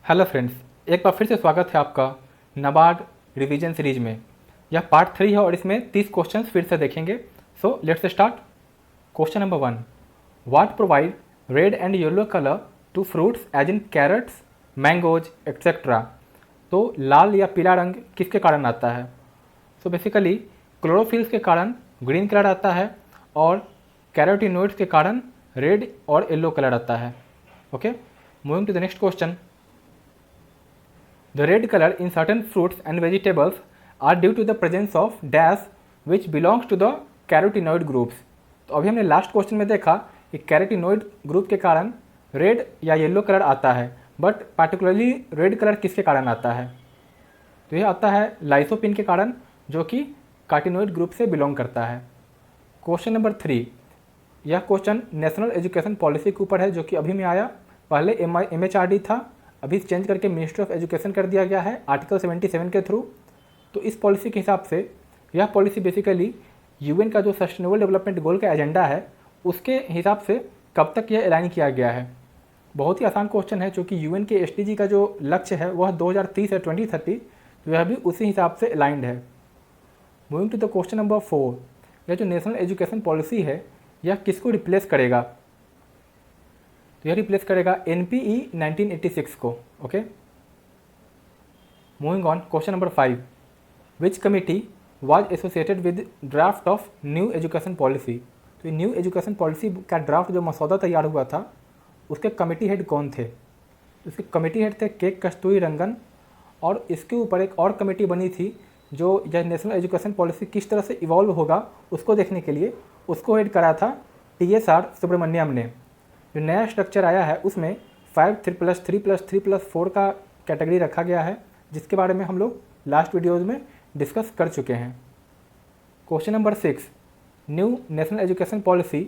Hello friends, एक बार फिर से स्वागत है आपका नाबार्ड रिवीजन सीरीज में। यह पार्ट 3 है और इसमें 30 क्वेश्चंस फिर से देखेंगे। So let's start. Question number 1, what provide red and yellow colour to fruits as in carrots, mangoes etcetera. तो लाल या पीला रंग किसके कारण आता है? सो बेसिकली क्लोरोफिल्स के कारण ग्रीन कलर आता है और कैरोटीनोइड्स के कारण रेड और येलो कलर आता है। Okay, moving to the next question. The red color in certain fruits and vegetables are due to the presence of dash which belongs to the carotenoid groups। तो अभी हमने last question में देखा कि carotenoid group के कारण red या yellow colour आता है, बट पार्टिकुलरली रेड कलर किसके कारण आता है? तो यह आता है लाइसोपिन के कारण, जो कि कार्टिनोइड ग्रुप से बिलोंग करता है। क्वेश्चन नंबर 3, यह क्वेश्चन नेशनल एजुकेशन पॉलिसी के ऊपर है, जो कि अभी में आया। पहले MHRD था, अभी चेंज करके मिनिस्ट्री ऑफ एजुकेशन कर दिया गया है आर्टिकल 77 के थ्रू। तो इस पॉलिसी के हिसाब से यह पॉलिसी बेसिकली UN का जो सस्टेनेबल डेवलपमेंट गोल का एजेंडा है उसके हिसाब से कब तक यह अलाइन किया गया है। बहुत ही आसान क्वेश्चन है, क्योंकि UN के SDG का जो लक्ष्य है वह 2030 है, 2030, तो यह भी उसी हिसाब से अलाइंड है। Moving to the question number 4, यह जो नेशनल एजुकेशन पॉलिसी है यह किसको रिप्लेस करेगा? तो यह रिप्लेस करेगा NPE 1986 को। Okay, moving on. Question number 5, which committee was associated with draft of new education policy. तो न्यू एजुकेशन पॉलिसी का ड्राफ्ट जो मसौदा तैयार हुआ था उसके कमिटी हेड कौन थे? उसके कमिटी हेड थे के कस्तूरी रंगन, और इसके ऊपर एक और कमेटी बनी थी जो यह नेशनल एजुकेशन पॉलिसी किस तरह से इवॉल्व होगा उसको देखने के लिए, उसको हेड करा था TSR सुब्रमण्यम ने। जो नया स्ट्रक्चर आया है उसमें 5+3+3+4 का कैटेगरी रखा गया है, जिसके बारे में हम लोग लास्ट वीडियोज़ में डिस्कस कर चुके हैं। Question number 6, new national education policy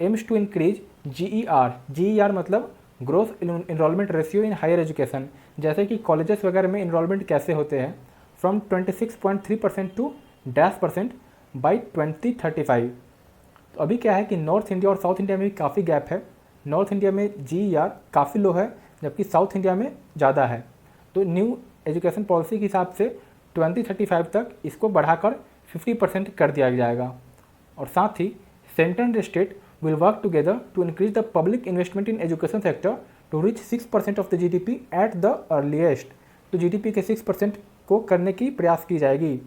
aims to increase GER मतलब growth enrolment ratio in higher education, जैसे कि कॉलेजेस वगैरह में इनरोलमेंट कैसे होते हैं, फ्रॉम 26.3% टू %% बाई 2035। तो अभी क्या है कि नॉर्थ इंडिया और साउथ इंडिया में भी काफ़ी गैप है। नॉर्थ इंडिया में GER काफ़ी लो है, जबकि साउथ इंडिया में ज़्यादा है। तो न्यू एजुकेशन पॉलिसी के हिसाब से 2035 तक इसको बढ़ाकर 50% कर दिया जाएगा। और साथ ही centre and state will work together to increase the public investment in education sector to reach 6% of the GDP at the earliest. तो GDP के 6% को करने की प्रयास की जाएगी।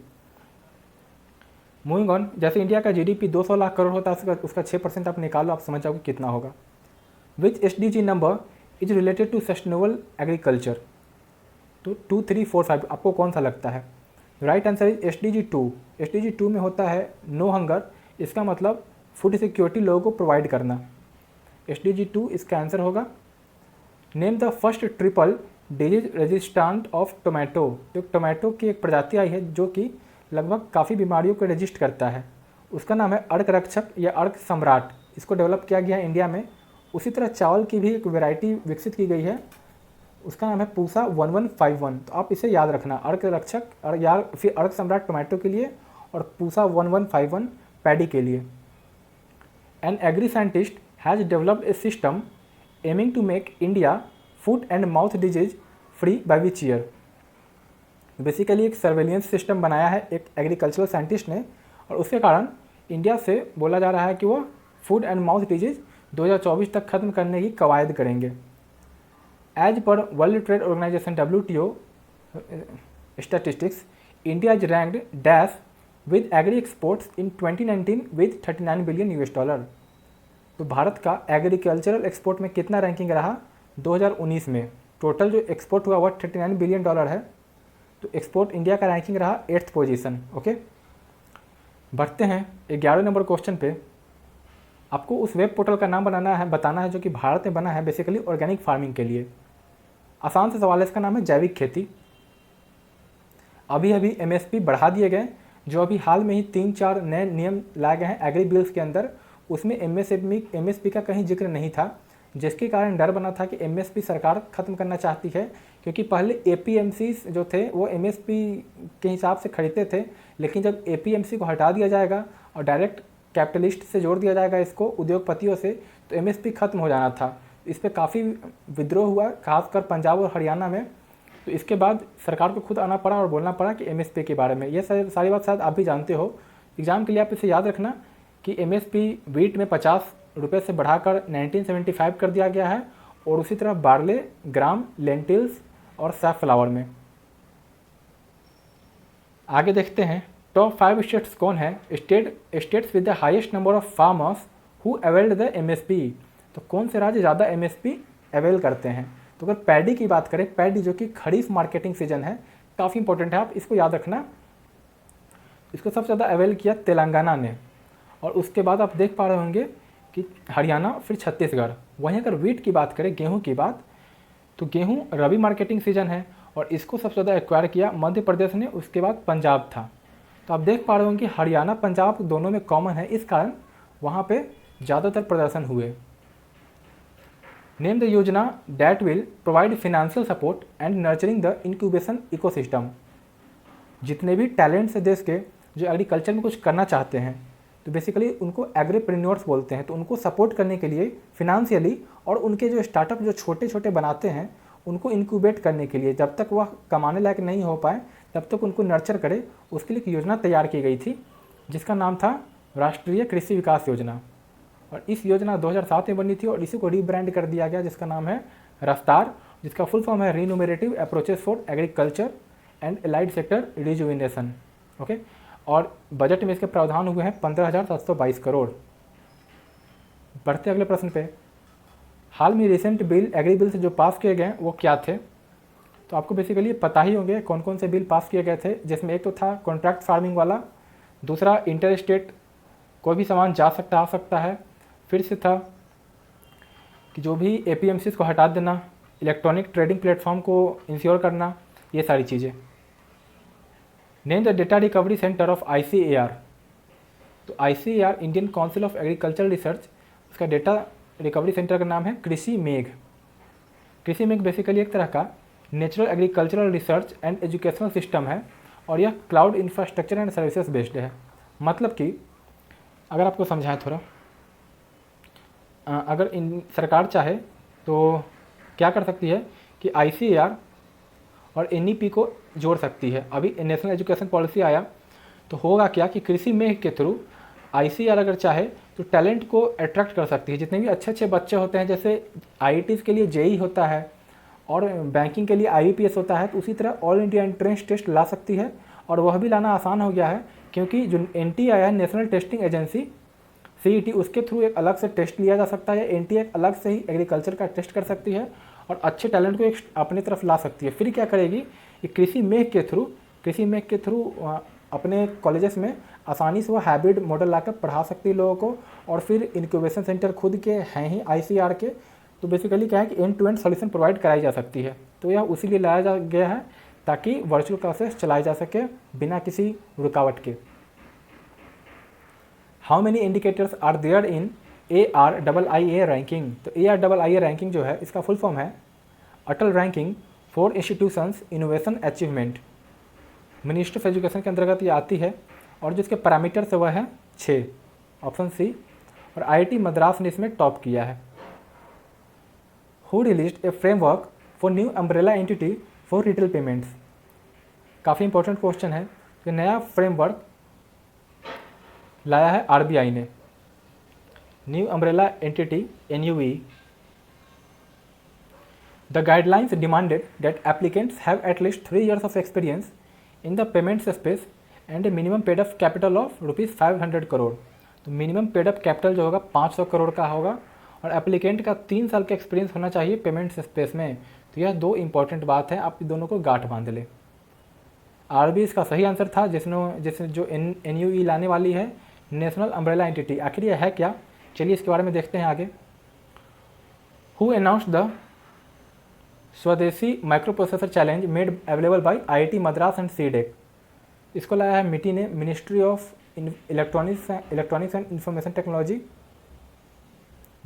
मूविंग ऑन, जैसे इंडिया का GDP 200 लाख करोड़ होता है, उसका 6% आप निकालो, आप समझ जाओगे कितना होगा। Which SDG number is related to sustainable agriculture. तो 2, 3, 4, 5 आपको कौन सा लगता है? Right answer is SDG 2। SDG 2 में होता है नो हंगर, इसका मतलब फूड सिक्योरिटी लोगों को प्रोवाइड करना। SDG 2 इसका आंसर होगा। Name the first triple disease resistant of tomato. तो टोमेटो की एक प्रजाति आई है जो कि लगभग काफ़ी बीमारियों को रजिस्ट करता है, उसका नाम है अर्क रक्षक या अर्क सम्राट। इसको डेवलप किया गया है इंडिया में। उसी तरह चावल की भी एक वैरायटी विकसित की गई है, उसका नाम है पूसा 1151। तो आप इसे याद रखना, अर्क रक्षक और या फिर अर्क सम्राट टोमेटो के लिए और पूसा 1151 पैडी के लिए। An agri scientist has developed a system aiming to make India foot and mouth disease free by which year. Basically एक सर्वेलियंस सिस्टम बनाया है एक एग्रीकल्चरल साइंटिस्ट ने, और उसके कारण इंडिया से बोला जा रहा है कि वो फूड एंड माउथ डिजीज 2024 तक खत्म करने की कवायद करेंगे। As per world trade organisation WTO statistics, India is ranked dash with agri exports in 2019 with $39 billion. तो भारत का एग्रीकल्चरल एक्सपोर्ट में कितना रैंकिंग रहा 2019 में? टोटल जो एक्सपोर्ट हुआ वह $39 बिलियन है। तो एक्सपोर्ट इंडिया का रैंकिंग रहा 8th पोजीशन। ओके, बढ़ते हैं 11 नंबर क्वेश्चन पे। आपको उस वेब पोर्टल का नाम बताना है जो कि भारत में बना है बेसिकली ऑर्गेनिक फार्मिंग के लिए। आसान से सवाल है, इसका नाम है जैविक खेती। अभी MSP बढ़ा दिए गए, जो अभी हाल में ही 3-4 नए नियम लाए गए हैं एग्री बिल्स के अंदर। उसमें MSP का कहीं जिक्र नहीं था, जिसके कारण डर बना था कि MSP सरकार ख़त्म करना चाहती है, क्योंकि पहले APMCs जो थे वो MSP के हिसाब से खरीदते थे, लेकिन जब APMC को हटा दिया जाएगा और डायरेक्ट कैपिटलिस्ट से जोड़ दिया जाएगा इसको उद्योगपतियों से, तो MSP खत्म हो जाना था। इस पर काफ़ी विद्रोह हुआ, खासकर पंजाब और हरियाणा में। तो इसके बाद सरकार को खुद आना पड़ा और बोलना पड़ा कि एमएसपी के बारे में। ये सारी बात शायद आप भी जानते हो, एग्जाम के लिए आप इसे याद रखना कि एमएसपी वीट में 50 रुपये से बढ़ाकर 1975 कर दिया गया है, और उसी तरह बार्ले, ग्राम, लेंटिल्स और सैफ्लावर में। आगे देखते हैं टॉप 5 स्टेट्स कौन है। States with the highest number of farmers who availed the MSP. तो कौन से राज्य ज़्यादा एमएसपी अवेल करते हैं। तो अगर पैडी की बात करें, पैडी जो कि खरीफ मार्केटिंग सीजन है, काफ़ी इंपॉर्टेंट है, आप इसको याद रखना। इसको सबसे ज़्यादा अवेल किया तेलंगाना ने, और उसके बाद आप देख पा रहे होंगे कि हरियाणा, फिर छत्तीसगढ़। वहीं अगर वीट की बात करें, गेहूँ की बात, तो गेहूँ रबी मार्केटिंग सीजन है और इसको सबसे ज़्यादा एक्वायर किया मध्य प्रदेश ने, उसके बाद पंजाब था। तो आप देख पा रहे होंगे कि हरियाणा पंजाब दोनों में कॉमन है, इस कारण वहाँ पे ज़्यादातर प्रदर्शन हुए। नेम द योजना that will provide financial support and nurturing the incubation ecosystem. जितने भी टैलेंट्स है देश के जो एग्रीकल्चर में कुछ करना चाहते हैं, तो बेसिकली उनको एग्रीप्रेन्योर्स बोलते हैं। तो उनको सपोर्ट करने के लिए फिनेंशियली, और उनके जो स्टार्टअप जो छोटे छोटे बनाते हैं उनको इंक्यूबेट करने के लिए, जब तक वह कमाने लायक नहीं हो पाए तब तक उनको नर्चर करे, उसके लिए एक योजना तैयार की गई थी जिसका नाम था राष्ट्रीय कृषि विकास योजना। और इस योजना 2007 में बनी थी और इसी को रीब्रांड कर दिया गया जिसका नाम है रफ्तार, जिसका फुल फॉर्म है remunerative approaches for agriculture and allied sector rejuvenation. Okay, और बजट में इसके प्रावधान हुए हैं 15,722 करोड़। बढ़ते अगले प्रश्न पे। हाल में रिसेंट बिल, एग्री बिल से जो पास किए गए वो क्या थे। तो आपको बेसिकली पता ही होंगे कौन कौन से बिल पास किए गए थे, जिसमें एक तो था कॉन्ट्रैक्ट फार्मिंग वाला, दूसरा इंटर स्टेट कोई भी सामान जा सकता आ सकता है, फिर से था कि जो भी एपीएमसीज को हटा देना, इलेक्ट्रॉनिक ट्रेडिंग प्लेटफॉर्म को इंश्योर करना, ये सारी चीज़ें। Name the data recovery centre of ICAR। तो ICAR Indian council of agricultural research, उसका डेटा रिकवरी सेंटर का नाम है कृषि मेघ। कृषि मेघ बेसिकली एक तरह का natural agricultural research and educational system है, और यह cloud infrastructure and services based है। मतलब कि अगर आपको समझाएं थोड़ा, अगर सरकार चाहे तो क्या कर सकती है कि ICAR और NEP को जोड़ सकती है। अभी नेशनल एजुकेशन पॉलिसी आया तो होगा क्या कि कृषि मेघ के थ्रू ICAR अगर चाहे तो टैलेंट को अट्रैक्ट कर सकती है। जितने भी अच्छे अच्छे बच्चे होते हैं, जैसे IITs के लिए JEE होता है और बैंकिंग के लिए IBPS होता है, तो उसी तरह ऑल इंडिया एंट्रेंस टेस्ट ला सकती है। और वह भी लाना आसान हो गया है क्योंकि जो NTI है, नेशनल टेस्टिंग एजेंसी, CET, उसके थ्रू एक अलग से टेस्ट लिया जा सकता है। NTI एक अलग से ही एग्रीकल्चर का टेस्ट कर सकती है और अच्छे टैलेंट को एक अपनी तरफ ला सकती है। फिर क्या करेगी कि कृषि मेघ के थ्रू अपने कॉलेजेस में आसानी से वो हाइब्रिड मॉडल लाकर पढ़ा सकती है लोगों को। और फिर इंक्यूबेशन सेंटर खुद के हैं ही ICAR के, तो बेसिकली क्या है कि end to end solution provide कराई जा सकती है। तो यह उसी लिए लाया गया है ताकि वर्चुअल क्लासेस चलाई जा सके बिना किसी रुकावट के। How many indicators are there in ARIIA ranking. तो ARIIA रैंकिंग जो है, इसका फुल फॉर्म है Atal ranking for institutions innovation achievement. Ministry of education के अंतर्गत ये आती है और जिसके पैरामीटर्स वह है 6, ऑप्शन सी। और IIT मद्रास ने इसमें टॉप किया है। Who released A framework for new umbrella entity for retail payments. काफ़ी इंपॉर्टेंट क्वेश्चन है कि नया फ्रेमवर्क लाया है RBI ने। New umbrella entity NUE। The guidelines demanded that applicants have at least 3 years of experience in the payments space and a minimum paid up capital of ₹500 crore. तो minimum paid up capital जो होगा 500 करोड़ का होगा और applicant का 3 साल का experience होना चाहिए पेमेंट्स स्पेस में। तो यह 2 इंपॉर्टेंट बात है, आप दोनों को गांठ बांध ले। RBI इसका सही आंसर था, जिसने जो NUE लाने वाली है नेशनल अम्ब्रेला एंटिटी। आखिर यह है क्या, चलिए इसके बारे में देखते हैं आगे। हु अनाउंस्ड द स्वदेशी micro processor challenge made available by IIT Madras and CDEC। इसको लाया है मिटी ने, ministry of electronics and information technology,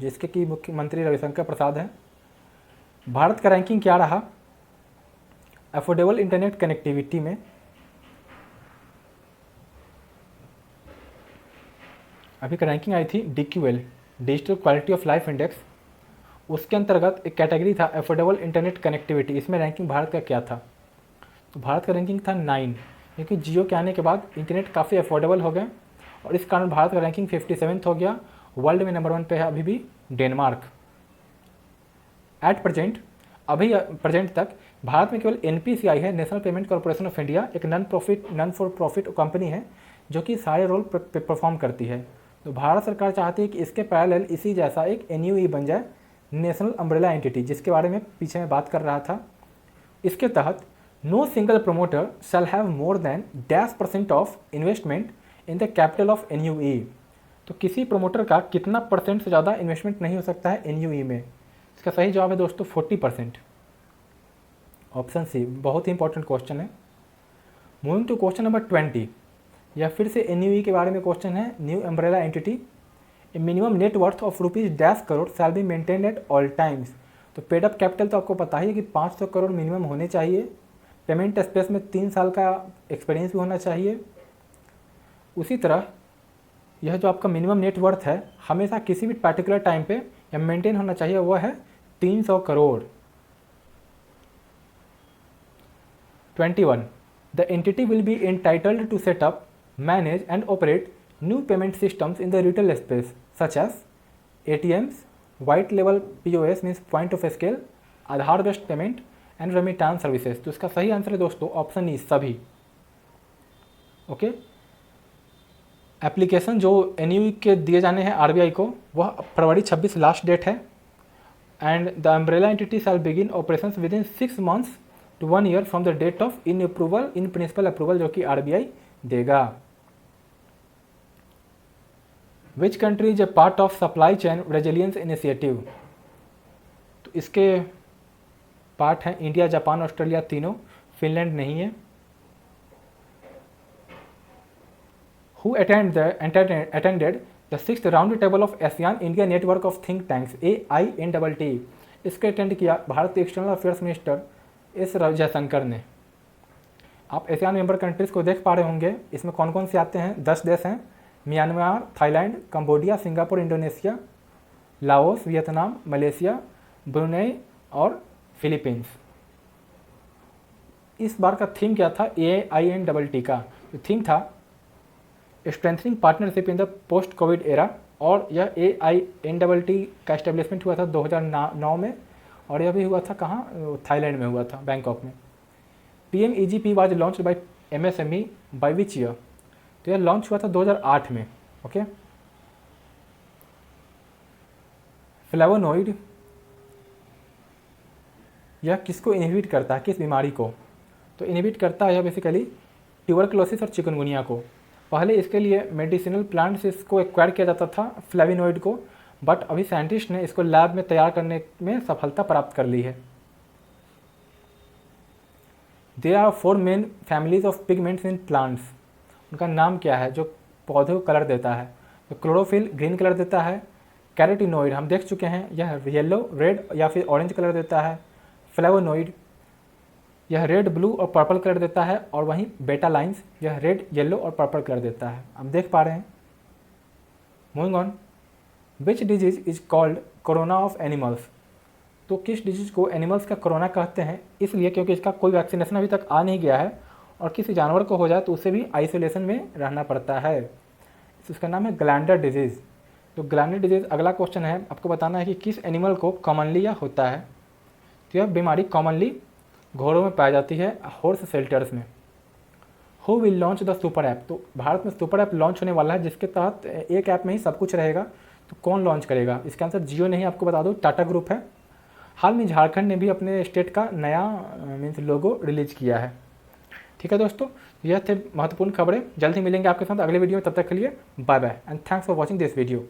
जिसके की मुख्यमंत्री रविशंकर प्रसाद हैं। भारत का रैंकिंग क्या रहा अफोर्डेबल इंटरनेट कनेक्टिविटी में। अभी का रैंकिंग आई थी DQL, digital quality of life index, उसके अंतर्गत एक कैटेगरी था एफोर्डेबल इंटरनेट कनेक्टिविटी। इसमें रैंकिंग भारत का क्या था? तो भारत का रैंकिंग था 9, क्योंकि जियो के आने के बाद इंटरनेट काफ़ी अफोर्डेबल हो गए और इस कारण भारत का रैंकिंग 57th हो गया। वर्ल्ड में नंबर 1 पे है अभी भी डेनमार्क। एट प्रेजेंट, अभी प्रेजेंट तक भारत में केवल NPCI है, national payment corporation of India, एक नॉन फॉर प्रॉफिट कंपनी है जो कि सारे रोल परफॉर्म करती है। तो भारत सरकार चाहती है कि इसके पैरेलल इसी जैसा एक NUE बन जाए, नेशनल अम्ब्रेला एंटिटी, जिसके बारे में पीछे मैं बात कर रहा था। इसके तहत no single promoter shall have more than %% of investment in the capital of NUE। तो किसी प्रमोटर का कितना % से ज़्यादा इन्वेस्टमेंट नहीं हो सकता है NUE में? इसका सही जवाब है दोस्तों 40%, ऑप्शन सी। बहुत ही इंपॉर्टेंट क्वेश्चन है। मूविंग टू क्वेश्चन नंबर 20, यह फिर से NUE के बारे में क्वेश्चन है, new umbrella entity. A minimum net worth of ₹10 crore shall be maintain at all times. तो पेड अप कैपिटल तो आपको पता ही है कि 500 करोड़ मिनिमम होने चाहिए। पेमेंट स्पेस में 3 साल का एक्सपीरियंस भी होना चाहिए। उसी तरह यह जो आपका मिनिमम नेट वर्थ है हमेशा किसी भी पर्टिकुलर टाइम पे या मेंटेन होना चाहिए, वह है 300 crore. 21, the entity will be entitled to set up, manage and operate new payment systems in the retail space such as ATMs, white लेवल POS means point of scale, Aadhaar based payment and remittance services. तो इसका सही answer है दोस्तों option E, सभी। Okay. Application जो NUE के दिए जाने हैं RBI को, वह फरवरी 26 लास्ट डेट है। And the umbrella entity shall begin operations with in 6 months to 1 year from the date of in principle approval जो कि RBI देगा। Which country is a part of supply chain resilience initiative? तो इसके part हैं India, Japan, Australia तीनों, Finland नहीं है। Who attended the 6th round table of ASEAN India network of think tanks AINTT? इसको अटेंड किया भारत के external affairs minister S Jaishankar ने। आप ASEAN मेंबर कंट्रीज को देख पा रहे होंगे, इसमें कौन कौन से आते हैं? 10 देश हैं, Myanmar, Thailand, Cambodia, Singapore, Indonesia, Laos, Vietnam, Malaysia, Brunei और फिलीपींस। इस बार का थीम क्या था? AINTT का थीम था strengthening partnership in the post Covid era, और यह AINTT का एस्टेब्लिशमेंट हुआ था 2009 में, और यह भी हुआ था कहाँ? थाईलैंड में हुआ था, बैंकॉक में। PMEGP was launched by MSME bye which year? तो यह लॉन्च हुआ था 2008 में। ओके। फ्लेवोनोइड यह किसको इनहिबिट करता है, किस बीमारी को? तो इनहिबिट करता है यह बेसिकली ट्यूबरकुलोसिस और चिकनगुनिया को। पहले इसके लिए मेडिसिनल प्लांट से इसको एक्वायर किया जाता था फ्लेविनोइड को, बट अभी साइंटिस्ट ने इसको लैब में तैयार करने में सफलता प्राप्त कर ली है। There are 4 main families of pigments in plants. उनका नाम क्या है जो पौधे को कलर देता है? तो क्लोरोफिल ग्रीन कलर देता है, कैरोटीनोइड हम देख चुके हैं, यह येलो, रेड या फिर ऑरेंज कलर देता है। फ्लेवोनोइड यह रेड, ब्लू और पर्पल कलर देता है, और वहीं बेटा लाइन्स यह रेड, येलो और पर्पल कलर देता है। हम देख पा रहे हैं। Moving on, which disease is called corona of animals? तो किस डिजीज को एनिमल्स का कोरोना कहते हैं? इसलिए क्योंकि इसका कोई वैक्सीनेशन अभी तक आ नहीं गया है, और किसी जानवर को हो जाए तो उसे भी आइसोलेशन में रहना पड़ता है। इसका नाम है ग्लैंडर डिजीज़। तो ग्लैंडर डिजीज़ अगला क्वेश्चन है, आपको बताना है कि किस एनिमल को कॉमनली या होता है। तो यह बीमारी कॉमनली घोड़ों में पाई जाती है, हॉर्स शेल्टर्स में। Who will launch the super app? तो भारत में सुपर ऐप लॉन्च होने वाला है, जिसके तहत एक ऐप में ही सब कुछ रहेगा। तो कौन लॉन्च करेगा? इसका आंसर जियो नहीं, आपको बता दो टाटा ग्रुप है। हाल में झारखंड ने भी अपने स्टेट का नया मीन्स लोगो रिलीज किया है। ठीक है दोस्तों, यह थे महत्वपूर्ण खबरें। जल्द ही मिलेंगे आपके साथ अगले वीडियो में, तब तक के लिए bye bye and thanks for watching this video.